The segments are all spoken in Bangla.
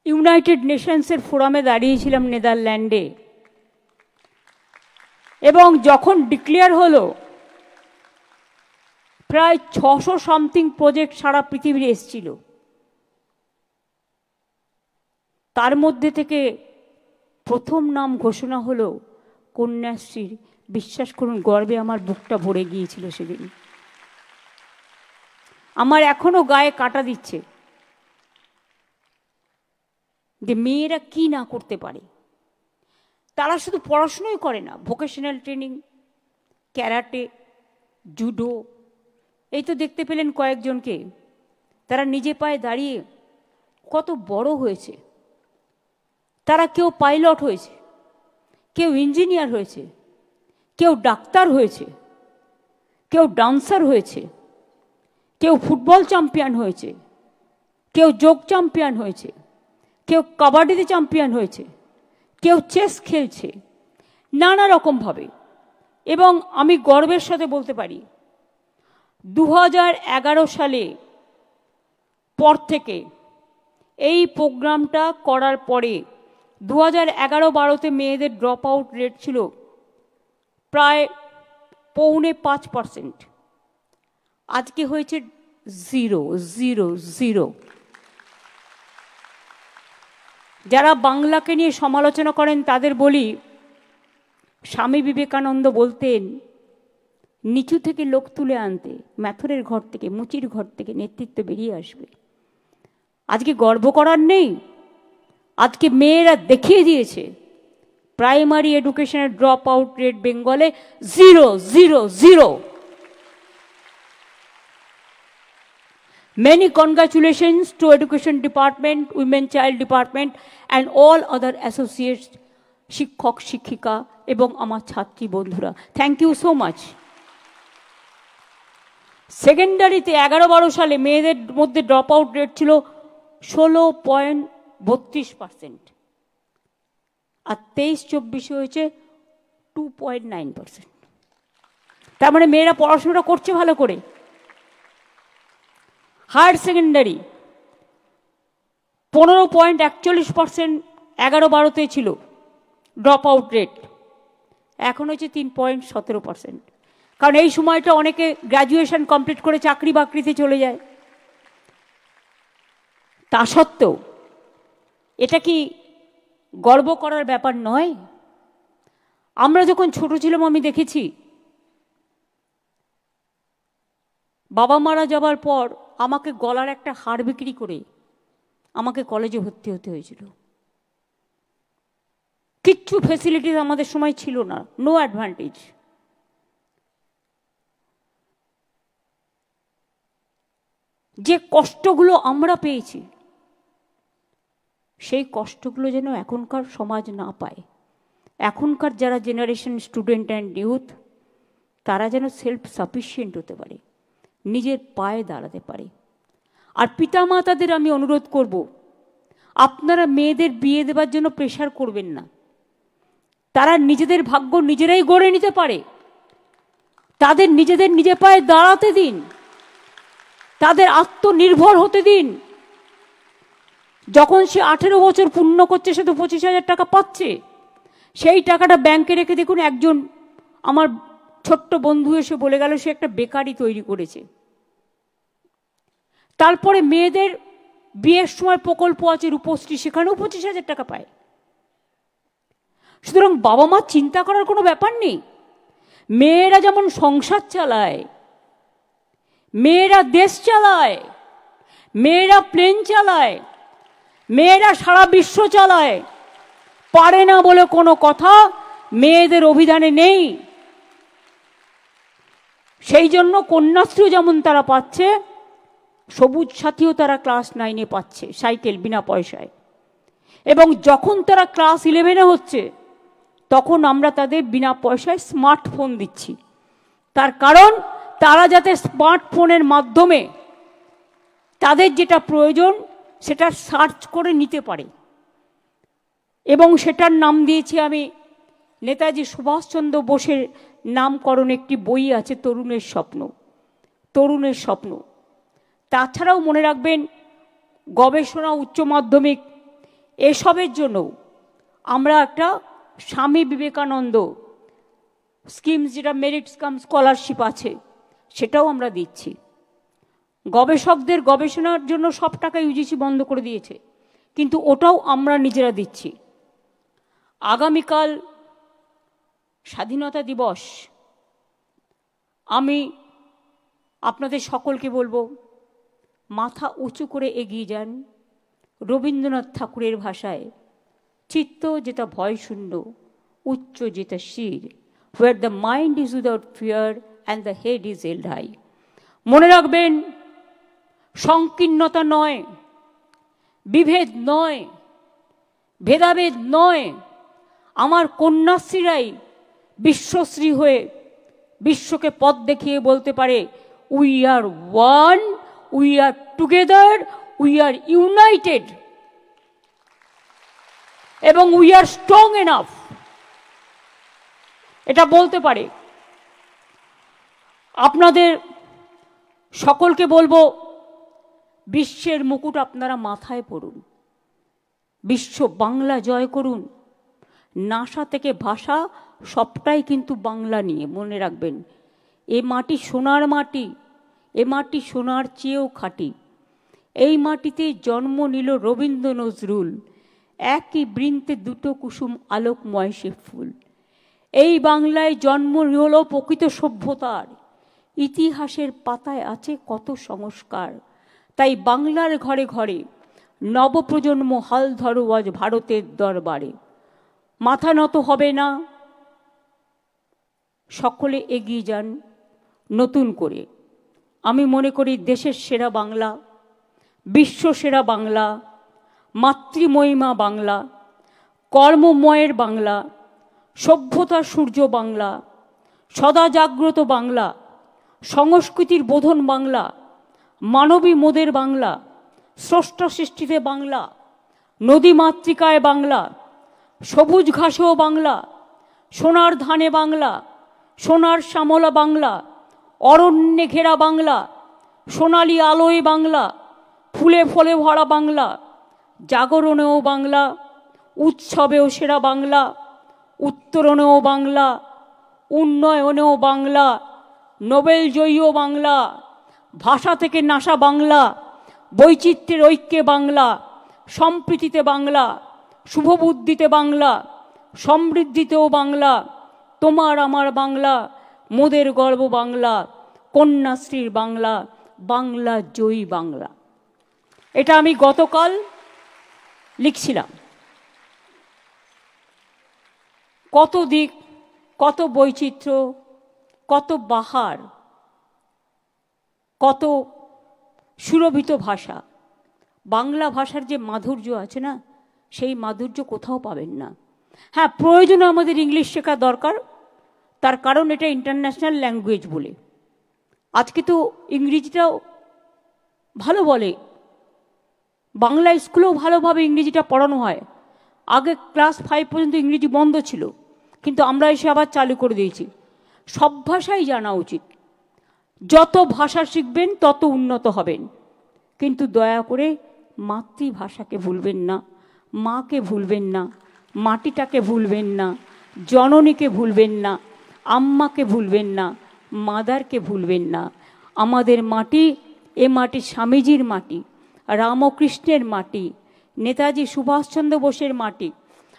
ইউনাইটেড নেশনসের ফোরামে দাঁড়িয়েছিলাম নেদারল্যান্ডে, এবং যখন ডিক্লেয়ার হলো প্রায় 600 সামথিং প্রজেক্ট সারা পৃথিবীর এসেছিল, তার মধ্যে থেকে প্রথম নাম ঘোষণা হলো কন্যাশ্রীর। বিশ্বাস করুন, গর্বে আমার বুকটা ভরে গিয়েছিল সেদিন। আমার এখনো গায়ে কাটা দিচ্ছে যে মেয়েরা কি না করতে পারে। তারা শুধু পড়াশুনোই করে না, ভোকেশনাল ট্রেনিং, ক্যারাটে, জুডো, এই তো দেখতে পেলেন কয়েকজনকে, তারা নিজে পায়ে দাঁড়িয়ে কত বড় হয়েছে। তারা কেউ পাইলট হয়েছে, কেউ ইঞ্জিনিয়ার হয়েছে, কেউ ডাক্তার হয়েছে, কেউ ডান্সার হয়েছে, কেউ ফুটবল চ্যাম্পিয়ন হয়েছে, কেউ যোগ চ্যাম্পিয়ন হয়েছে, কেউ কাবাডিতে চ্যাম্পিয়ন হয়েছে, কেউ চেস খেলছে, নানা রকমভাবে। এবং আমি গর্বের সাথে বলতে পারি 2011 সালে পর থেকে এই প্রোগ্রামটা করার পরে 2011-12তে মেয়েদের ড্রপ আউট রেট ছিল প্রায় 4.5%, আজকে হয়েছে 0.00। যারা বাংলাকে নিয়ে সমালোচনা করেন তাদের বলি, স্বামী বিবেকানন্দ বলতেন নিচু থেকে লোক তুলে আনতে, ম্যাথরের ঘর থেকে, মুচির ঘর থেকে নেতৃত্ব বেরিয়ে আসবে। আজকে গর্ব করার নেই, আজকে মেয়েরা দেখিয়ে দিয়েছে। প্রাইমারি এডুকেশনের ড্রপ আউট রেট বেঙ্গলে 0.00। Many congratulations to Education Department, Women Child Department and all other associates, শিক্ষক শিক্ষিকা এবং আমার ছাত্রী বন্ধুরা। Thank you so much. সেকেন্ডারিতে 11-12 সালে মেয়েদের মধ্যে ড্রপ আউট রেট ছিল 16.32%, আর 23-24 হয়েছে 2.9%। তার মানে মেয়েরা পড়াশোনাটা করছে ভালো করে। হায়ার সেকেন্ডারি 15.41% 11-12তে ছিল ড্রপ আউট রেট, এখন হচ্ছে 3.17%। কারণ এই সময়টা অনেকে গ্র্যাজুয়েশন কমপ্লিট করে চাকরি বাকরিতে চলে যায়। তা সত্ত্বেও এটা কি গর্ব করার ব্যাপার নয়? আমরা যখন ছোট ছিলাম আমি দেখেছি বাবা মারা যাবার পর আমাকে গলার একটা হাড় বিক্রি করে আমাকে কলেজে ভর্তি হতে হয়েছিল। কিচ্ছু ফেসিলিটিস আমাদের সময় ছিল না, নো অ্যাডভান্টেজ। যে কষ্টগুলো আমরা পেয়েছি সেই কষ্টগুলো যেন এখনকার সমাজ না পায়। এখনকার যারা জেনারেশন স্টুডেন্ট অ্যান্ড ইউথ, তারা যেন সেলফ সাফিসিয়েন্ট হতে পারে, নিজের পায়ে দাঁড়াতে পারে। আর পিতামাতাদের আমি অনুরোধ করব, আপনারা মেয়েদের বিয়ে দেবার জন্য প্রেশার করবেন না। তারা নিজেদের ভাগ্য নিজেরাই গড়ে নিতে পারে। তাদের নিজেদের নিজে পায়ে দাঁড়াতে দিন, তাদের আত্মনির্ভর হতে দিন। যখন সে 18 বছর পূর্ণ করছে, সে তো 25,000 টাকা পাচ্ছে। সেই টাকাটা ব্যাংকে রেখে দেখুন, একজন আমার ছোট্ট বন্ধু এসে বলে গেল সে একটা বেকারি তৈরি করেছে। তারপরে মেয়েদের বিয়ের সময় প্রকল্প আছে রূপশ্রী, সেখানেও 25,000 টাকা পায়। সুতরাং বাবা মা চিন্তা করার কোনো ব্যাপার নেই। মেয়েরা যেমন সংসার চালায়, মেয়েরা দেশ চালায়, মেয়েরা প্লেন চালায়, মেয়েরা সারা বিশ্ব চালায়, পারে না বলে কোনো কথা মেয়েদের অভিধানে নেই। সেই জন্য কন্যাশ্রী যেমন তারা পাচ্ছে, সবুজ সাথীও তারা ক্লাস 9-এ পাচ্ছে, সাইকেল বিনা পয়সায়। এবং যখন তারা ক্লাস 11-এ হচ্ছে, তখন আমরা তাদের বিনা পয়সায় স্মার্টফোন দিচ্ছি। তার কারণ তারা যাতে স্মার্টফোনের মাধ্যমে তাদের যেটা প্রয়োজন সেটা সার্চ করে নিতে পারে। এবং সেটার নাম দিয়েছি আমি, নেতাজি সুভাষচন্দ্র বোসের নামকরণ একটি বই আছে, তরুণের স্বপ্ন। তরুণের স্বপ্ন। তাছাড়াও মনে রাখবেন, গবেষণা, উচ্চ মাধ্যমিক এসবের জন্য আমরা একটা স্বামী বিবেকানন্দ স্কিমস, যেটা মেরিট কাম স্কলারশিপ আছে, সেটাও আমরা দিচ্ছি। গবেষকদের গবেষণার জন্য সব টাকা ইউজিসি বন্ধ করে দিয়েছে, কিন্তু ওটাও আমরা নিজেরা দিচ্ছি। আগামীকাল স্বাধীনতা দিবস। আমি আপনাদের সকলকে বলবো, মাথা উঁচু করে এগিয়ে যান। রবীন্দ্রনাথ ঠাকুরের ভাষায়, চিত্ত যেটা ভয় শূন্য, উচ্চ যেটা শির, where the mind is without fear and the head is held high। মনে রাখবেন, সংকীর্ণতা নয়, বিভেদ নয়, ভেদাভেদ নয়। আমার কন্যাশ্রীরাই বিশ্বশ্রী হয়ে বিশ্বকে পথ দেখিয়ে বলতে পারে, we are one, we are together, we are United, এবং উই আর স্ট্রং এনাফ, এটা বলতে পারে। আপনাদের সকলকে বলবো, বিশ্বের মুকুট আপনারা মাথায় পড়ুন, বিশ্ব বাংলা জয় করুন। নাসা থেকে ভাষা সবটাই কিন্তু বাংলা নিয়ে। মনে রাখবেন, এ মাটি সোনার মাটি, এ মাটি সোনার চেয়েও খাঁটি। এই মাটিতে জন্ম নিল রবীন্দ্র নজরুল, একই বৃন্তে দুটো কুসুম আলোকময় সে ফুল। এই বাংলায় জন্ম হল প্রকৃত সভ্যতার, ইতিহাসের পাতায় আছে কত সংস্কার। তাই বাংলার ঘরে ঘরে নবপ্রজন্ম হাল ধরো আজ ভারতের দরবারে। মাথা নত হবে না, সকলে এগিয়ে যান নতুন করে। আমি মনে করি দেশের সেরা বাংলা, বিশ্ব সেরা বাংলা, মাতৃমহিমা বাংলা, কর্মময়ের বাংলা, সভ্যতার সূর্য বাংলা, সদা জাগ্রত বাংলা, সংস্কৃতির বোধন বাংলা, মানবী মোদের বাংলা, স্রষ্টা সৃষ্টিতে বাংলা, নদী মাতৃকায় বাংলা, সবুজ ঘাসেও বাংলা, সোনার ধানে বাংলা, সোনার শ্যামলা বাংলা, অরণ্যে ঘেরা বাংলা, সোনালি আলোয় বাংলা, ফুলে ফলে ভরা বাংলা, জাগরণেও বাংলা, উৎসবেও সেরা বাংলা, উত্তরণেও বাংলা, উন্নয়নেও বাংলা, নোবেল জয়ীও বাংলা, ভাষা থেকে নাসা বাংলা, বৈচিত্র্যের ঐক্যে বাংলা, সম্প্রীতিতে বাংলা, শুভবুদ্ধিতে বাংলা, সমৃদ্ধিতেও বাংলা, তোমার আমার বাংলা, মোদের গর্ব বাংলা, কন্যাশ্রীর বাংলা, বাংলা জয়ী বাংলা। এটা আমি গতকাল লিখছিলাম। কত দিক, কত বৈচিত্র্য, কত বাহার, কত সুরভিত ভাষা। বাংলা ভাষার যে মাধুর্য আছে না, সেই মাধুর্য কোথাও পাবেন না। হ্যাঁ, প্রয়োজনে আমাদের ইংলিশ শেখা দরকার, তার কারণ এটা ইন্টারন্যাশনাল ল্যাঙ্গুয়েজ বলে। আজকে তো ইংরেজিটাও ভালো বলে, বাংলা স্কুলেও ভালোভাবে ইংরেজিটা পড়ানো হয়। আগে ক্লাস 5 পর্যন্ত ইংরেজি বন্ধ ছিল, কিন্তু আমরা এসে আবার চালু করে দিয়েছি। সব ভাষাই জানা উচিত। যত ভাষা শিখবেন তত উন্নত হবেন, কিন্তু দয়া করে মাতৃভাষাকে ভুলবেন না, মাকে ভুলবেন না, মাটিটাকে ভুলবেন না, জননীকে ভুলবেন না, আম্মাকে ভুলবেন না, মাদারকে ভুলবেন না। আমাদের মাটি, এ মাটি স্বামীজির মাটি, রামকৃষ্ণের মাটি, নেতাজি সুভাষচন্দ্র বোসের মাটি,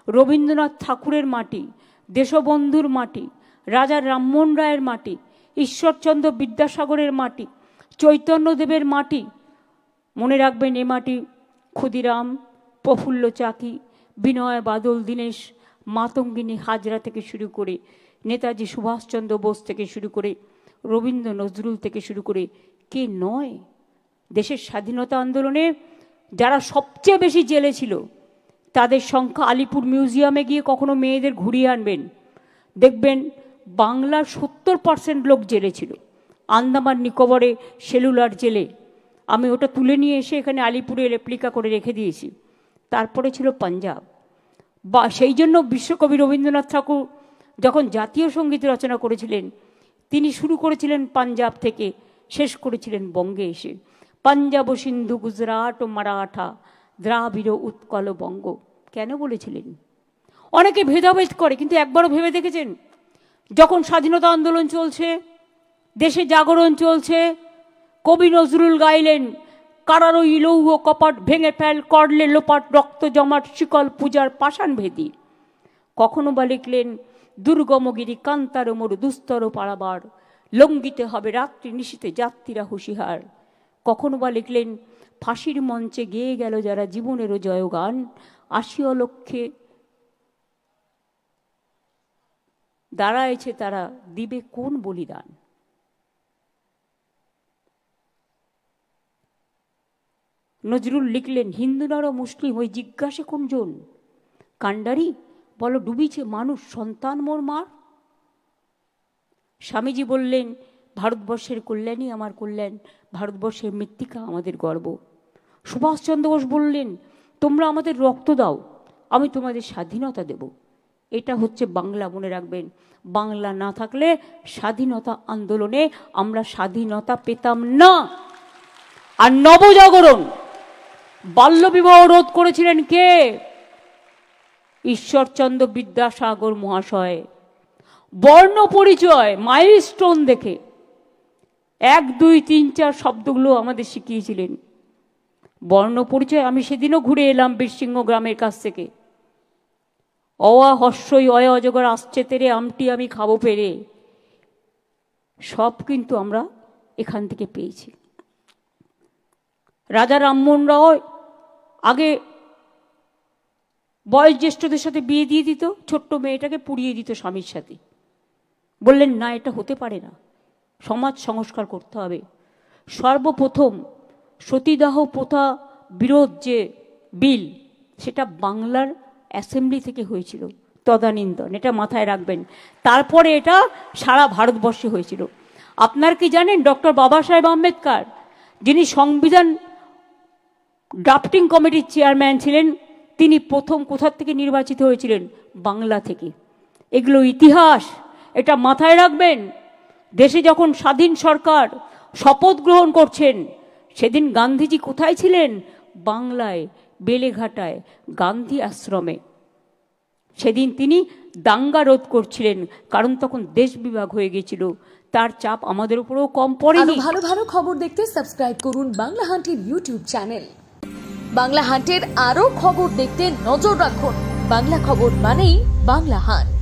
রবীন্দ্রনাথ ঠাকুরের মাটি, দেশবন্ধুর মাটি, রাজা রামমোহন রায়ের মাটি, ঈশ্বরচন্দ্র বিদ্যাসাগরের মাটি, চৈতন্যদেবের মাটি। মনে রাখবেন, এ মাটি ক্ষুদিরাম, প্রফুল্ল চাকি, বিনয় বাদল দীনেশ, মাতঙ্গিনী হাজরা থেকে শুরু করে, নেতাজি সুভাষচন্দ্র বোস থেকে শুরু করে, রবীন্দ্র নজরুল থেকে শুরু করে, কে নয়? দেশের স্বাধীনতা আন্দোলনে যারা সবচেয়ে বেশি জেলে ছিল তাদের সংখ্যা, আলিপুর মিউজিয়ামে গিয়ে কখনো মেয়েদের ঘুরিয়ে আনবেন, দেখবেন বাংলার 70% লোক জেলে ছিল। আন্দামান নিকোবরে সেলুলার জেলে, আমি ওটা তুলে নিয়ে এসে এখানে আলিপুরে রেপ্লিকা করে রেখে দিয়েছি। তারপরে ছিল পাঞ্জাব। বা সেই জন্য বিশ্বকবি রবীন্দ্রনাথ ঠাকুর যখন জাতীয় সঙ্গীত রচনা করেছিলেন, তিনি শুরু করেছিলেন পাঞ্জাব থেকে, শেষ করেছিলেন বঙ্গে এসে। পাঞ্জাব, সিন্ধু, গুজরাট ও মারাঠা, দ্রাবিড়, উৎকল, বঙ্গ। কেন বলেছিলেন? অনেকে ভেদাভেদ করে, কিন্তু একবারও ভেবে দেখেছেন যখন স্বাধীনতা আন্দোলন চলছে, দেশে জাগরণ চলছে, কবি নজরুল গাইলেন কারারই লৌহ কপাট ভেঙে ফেল করলে লোপাট রক্ত জমাট শিকল পূজার পাষাণ ভেদি। কখনো বা লিখলেন দুর্গমগিরি কান্তার মোর দুস্তর পারাবার লঙ্ঘিতে হবে রাত্রি নিশীতে যাত্রীরা হুঁশিহার। কখনো বা লিখলেন ফাঁসির মঞ্চে গেয়ে গেল যারা জীবনেরও জয়গান, আসিও লক্ষ্যে দাঁড়াইছে তারা দিবে কোন বলিদান। নজরুল লিখলেন হিন্দু নর মুসলিম ওই জিজ্ঞাসে কোনজন, কান্ডারি বলো ডুবিছে মানুষ সন্তান মোর মার। স্বামীজি বললেন ভারতবর্ষের কল্যাণই আমার কল্যাণ, ভারতবর্ষের মৃত্তিকা আমাদের গর্ব। সুভাষচন্দ্র বোস বললেন তোমরা আমাদের রক্ত দাও, আমি তোমাদের স্বাধীনতা দেব। এটা হচ্ছে বাংলা, মনে রাখবেন। বাংলা না থাকলে স্বাধীনতা আন্দোলনে আমরা স্বাধীনতা পেতাম না। আর নবজাগরণ, বাল্যবিবাহ রোধ করেছিলেন কে? ঈশ্বরচন্দ্র বিদ্যাসাগর মহাশয়। বর্ণ পরিচয় মাইলস্টোন দেখে 1, 2, 3, 4 শব্দগুলো আমাদের শিখিয়েছিলেন। বর্ণ পরিচয় আমি সেদিনও ঘুরে এলাম বীরসিংহ গ্রামের কাছ থেকে। অয়া হর্ষই অয় অজগর আসছে তেরে আমটি আমি খাবো পেরে, সব কিন্তু আমরা এখান থেকে পেয়েছি। রাজা রামমোহন রায় আগে বয়োজ্যেষ্ঠদের সাথে বিয়ে দিয়ে দিত, ছোট্ট মেয়েটাকে পুড়িয়ে দিত স্বামীর সাথে। বললেন না, এটা হতে পারে না, সমাজ সংস্কার করতে হবে। সর্বপ্রথম সতীদাহ প্রথা বিরোধ যে বিল, সেটা বাংলার অ্যাসেম্বলি থেকে হয়েছিল, তদানীন্তন, এটা মাথায় রাখবেন। তারপরে এটা সারা ভারতবর্ষে হয়েছিল। আপনার কি জানেন ডক্টর বাবা সাহেব আম্বেদকর, যিনি সংবিধান ড্রাফটিং কমিটির চেয়ারম্যান ছিলেন, তিনি প্রথম কোথা থেকে নির্বাচিত হয়েছিলেন? বাংলা থেকে। এগুলো ইতিহাস, এটা মাথায় রাখবেন। দেশে যখন স্বাধীন সরকার শপথ গ্রহণ করছেন, সেদিন গান্ধীজি কোথায় ছিলেন? বাংলায়, বেলেঘাটায় গান্ধী আশ্রমে। সেদিন তিনি দাঙ্গা রোধ করছিলেন, কারণ তখন দেশ বিভাগ হয়ে গেছিল। তার চাপ আমাদের উপরেও কম পড়েনি। ভালো ভালো খবর দেখতে সাবস্ক্রাইব করুন বাংলা হান্টের ইউটিউব চ্যানেল। বাংলা হান্টের আরো খবর দেখতে নজর রাখুন। বাংলা খবর মানেই বাংলা হান্ট।